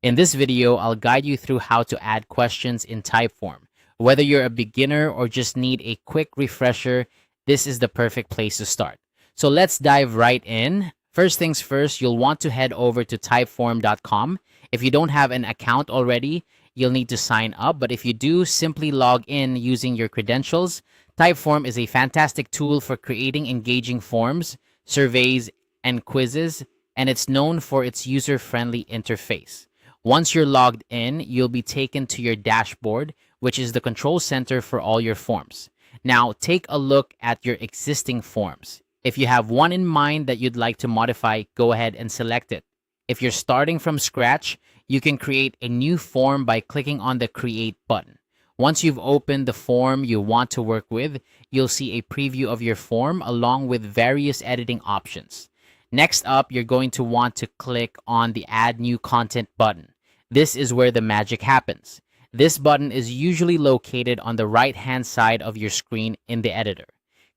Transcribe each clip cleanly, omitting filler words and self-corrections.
In this video, I'll guide you through how to add questions in Typeform. Whether you're a beginner or just need a quick refresher, this is the perfect place to start. So let's dive right in. First things first, you'll want to head over to typeform.com. If you don't have an account already, you'll need to sign up. But if you do, simply log in using your credentials. Typeform is a fantastic tool for creating engaging forms, surveys, and quizzes, and it's known for its user-friendly interface. Once you're logged in, you'll be taken to your dashboard, which is the control center for all your forms. Now, take a look at your existing forms. If you have one in mind that you'd like to modify, go ahead and select it. If you're starting from scratch, you can create a new form by clicking on the Create button. Once you've opened the form you want to work with, you'll see a preview of your form along with various editing options. Next up, you're going to want to click on the Add New Content button. This is where the magic happens. This button is usually located on the right-hand side of your screen in the editor.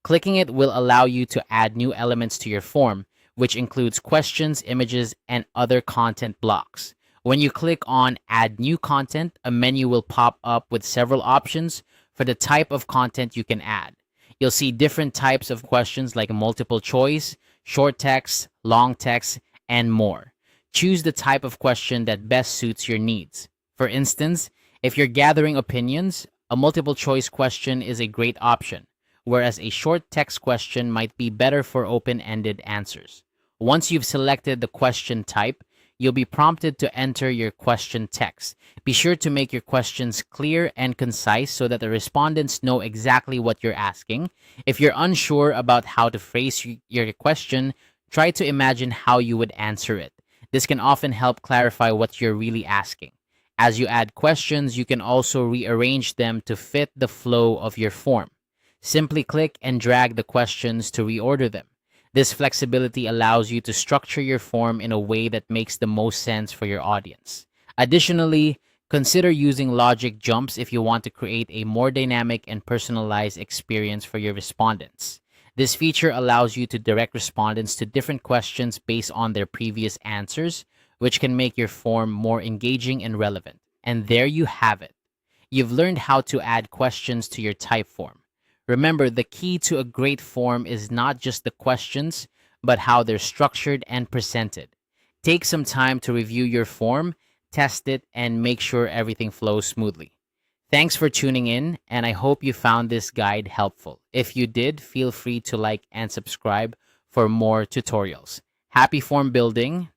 Clicking it will allow you to add new elements to your form, which includes questions, images, and other content blocks. When you click on Add New Content, a menu will pop up with several options for the type of content you can add. You'll see different types of questions like multiple choice, short text, long text, and more. Choose the type of question that best suits your needs. For instance, if you're gathering opinions, a multiple choice question is a great option, whereas a short text question might be better for open-ended answers. Once you've selected the question type, you'll be prompted to enter your question text. Be sure to make your questions clear and concise so that the respondents know exactly what you're asking. If you're unsure about how to phrase your question, try to imagine how you would answer it. This can often help clarify what you're really asking. As you add questions, you can also rearrange them to fit the flow of your form. Simply click and drag the questions to reorder them. This flexibility allows you to structure your form in a way that makes the most sense for your audience. Additionally, consider using logic jumps if you want to create a more dynamic and personalized experience for your respondents. This feature allows you to direct respondents to different questions based on their previous answers, which can make your form more engaging and relevant. And there you have it. You've learned how to add questions to your type form. Remember, the key to a great form is not just the questions, but how they're structured and presented. Take some time to review your form, test it, and make sure everything flows smoothly. Thanks for tuning in, and I hope you found this guide helpful. If you did, feel free to like and subscribe for more tutorials. Happy form building!